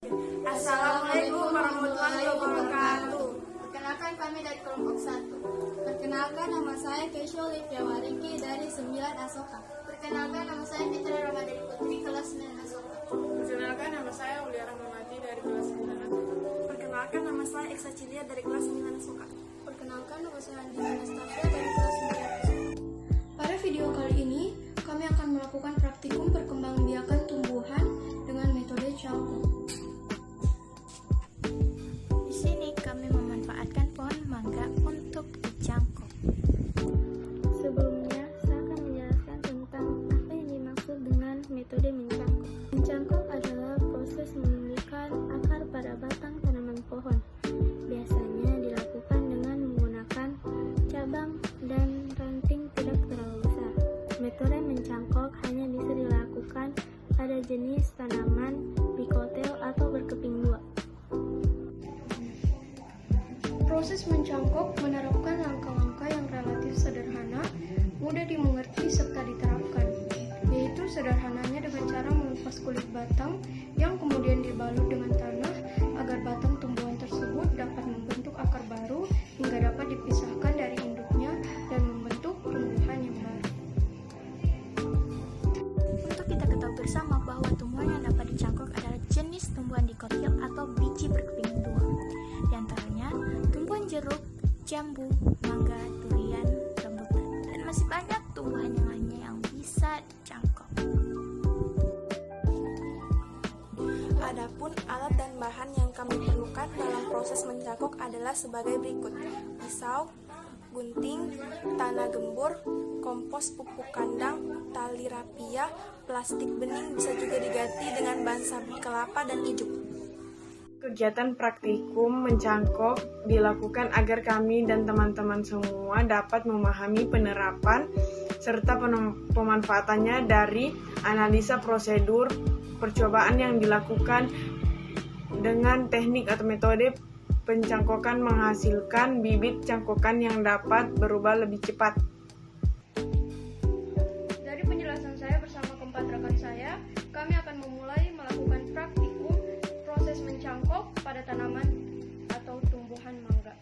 Assalamualaikum warahmatullahi wabarakatuh. Perkenalkan, kami dari kelompok 1. Perkenalkan, nama saya Keisha Olivia Wariki dari 9 Asoka. Perkenalkan, nama saya Fitra Ramadhani Putri kelas 9 Asoka. Perkenalkan, nama saya Aulia Rahmawati dari kelas 9 Asoka. Perkenalkan, nama saya Eksa Cilia dari kelas 9 Asoka. Perkenalkan, nama saya Andina Anastasia dari kelas 9 Asoka. Pada video kali ini, kami akan melakukan praktikum perkembangbiakan tumbuhan dengan metode cangkok. Di sini kami memanfaatkan pohon mangga untuk dicangkok. Sebelumnya, saya akan menjelaskan tentang apa yang dimaksud dengan metode mencangkok. Mencangkok adalah proses memulihkan akar pada batang tanaman pohon. Biasanya dilakukan dengan menggunakan cabang dan ranting tidak terlalu besar. Metode mencangkok hanya bisa dilakukan pada jenis tanaman pikotel atau berkeping dua. Proses mencangkok menerapkan langkah-langkah yang relatif sederhana, mudah dimengerti serta diterapkan, yaitu sederhananya dengan cara mengupas kulit batang yang kemudian dibalut dengan tanah agar batang tumbuhan tersebut dapat membentuk akar baru hingga dapat dipisahkan dari induknya dan membentuk tumbuhan yang baru. Untuk kita ketahui bersama bahwa tumbuhan yang dapat dicangkok adalah jenis tumbuhan dikotil atau biji berkeping dua. Di antaranya tumbuhan jeruk, jambu, mangga, durian, rambutan, dan masih banyak tumbuhan yang lainnya yang bisa dicangkok. Adapun alat dan bahan yang kami perlukan dalam proses mencangkok adalah sebagai berikut: pisau, gunting, tanah gembur, kompos pupuk kandang, tali rapia, plastik bening bisa juga diganti dengan bahan sapi kelapa dan ijuk. Kegiatan praktikum mencangkok dilakukan agar kami dan teman-teman semua dapat memahami penerapan serta pemanfaatannya dari analisa prosedur percobaan yang dilakukan dengan teknik atau metode pencangkokan menghasilkan bibit cangkokan yang dapat berubah lebih cepat. Dari penjelasan saya bersama keempat rekan saya, kami akan memulai melakukan praktikum proses mencangkok pada tanaman atau tumbuhan mangga.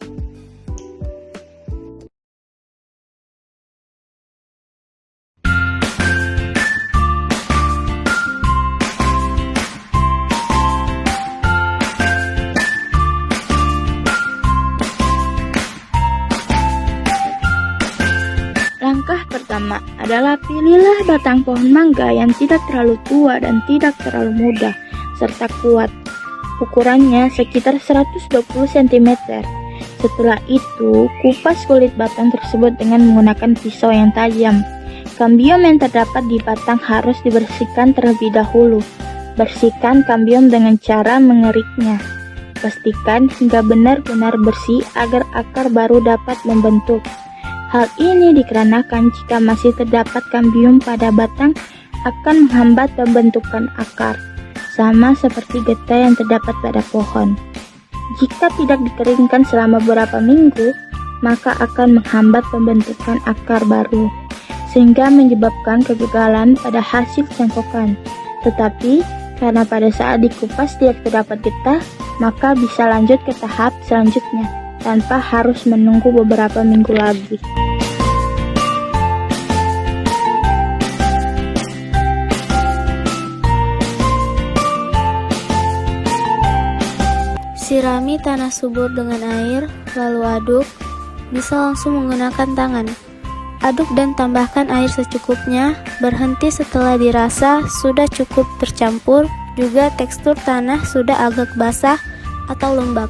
Langkah pertama adalah pilihlah batang pohon mangga yang tidak terlalu tua dan tidak terlalu muda, serta kuat. Ukurannya sekitar 120 cm. Setelah itu, kupas kulit batang tersebut dengan menggunakan pisau yang tajam. Kambium yang terdapat di batang harus dibersihkan terlebih dahulu. Bersihkan kambium dengan cara mengeriknya. Pastikan hingga benar-benar bersih agar akar baru dapat membentuk. Hal ini dikarenakan jika masih terdapat kambium pada batang akan menghambat pembentukan akar, sama seperti getah yang terdapat pada pohon. Jika tidak dikeringkan selama beberapa minggu, maka akan menghambat pembentukan akar baru, sehingga menyebabkan kegagalan pada hasil cangkokan. Tetapi, karena pada saat dikupas tidak terdapat getah, maka bisa lanjut ke tahap selanjutnya, tanpa harus menunggu beberapa minggu lagi. Sirami tanah subur dengan air, lalu aduk. Bisa langsung menggunakan tangan. Aduk dan tambahkan air secukupnya. Berhenti setelah dirasa sudah cukup tercampur. Juga tekstur tanah sudah agak basah atau lembab.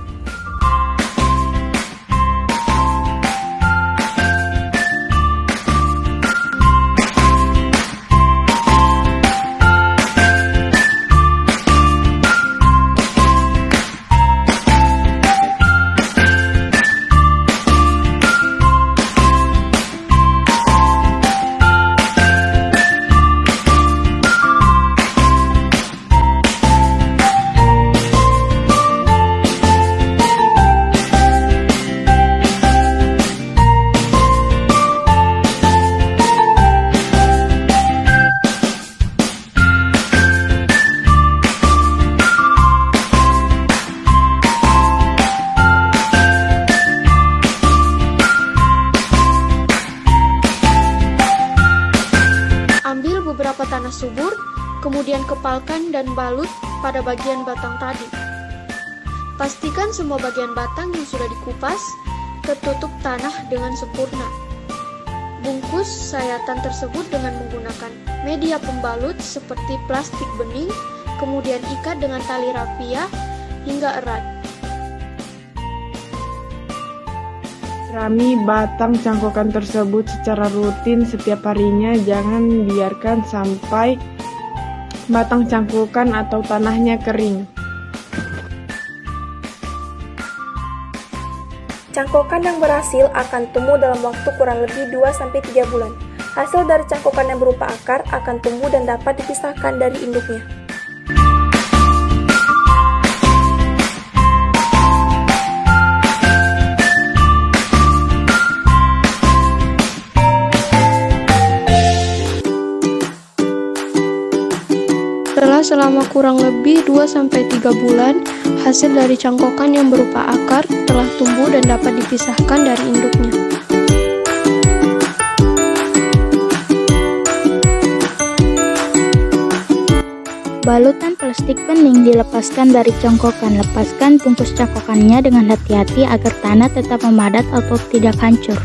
Kemudian kepalkan dan balut pada bagian batang tadi. Pastikan semua bagian batang yang sudah dikupas tertutup tanah dengan sempurna. Bungkus sayatan tersebut dengan menggunakan media pembalut seperti plastik bening, kemudian ikat dengan tali rafia hingga erat. Sirami batang cangkokan tersebut secara rutin setiap harinya, jangan biarkan sampai batang cangkokan atau tanahnya kering. Cangkokan yang berhasil akan tumbuh dalam waktu kurang lebih 2-3 bulan. Hasil dari cangkokan yang berupa akar akan tumbuh dan dapat dipisahkan dari induknya. Selama kurang lebih 2-3 bulan, hasil dari cangkokan yang berupa akar telah tumbuh dan dapat dipisahkan dari induknya. Balutan plastik bening dilepaskan dari cangkokan. Lepaskan bungkus cangkokannya dengan hati-hati agar tanah tetap memadat atau tidak hancur.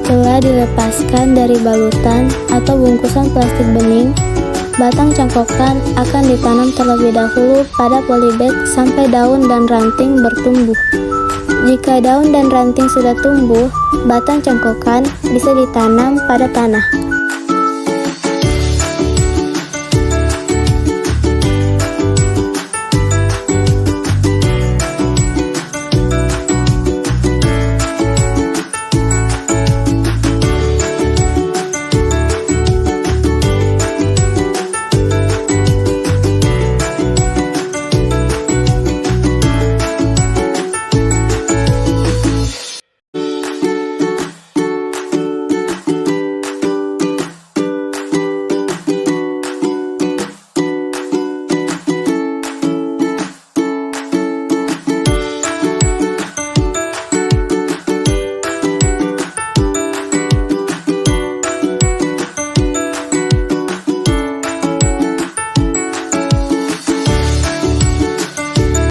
Setelah dilepaskan dari balutan atau bungkusan plastik bening, batang cangkokan akan ditanam terlebih dahulu pada polybag sampai daun dan ranting bertumbuh. Jika daun dan ranting sudah tumbuh, batang cangkokan bisa ditanam pada tanah.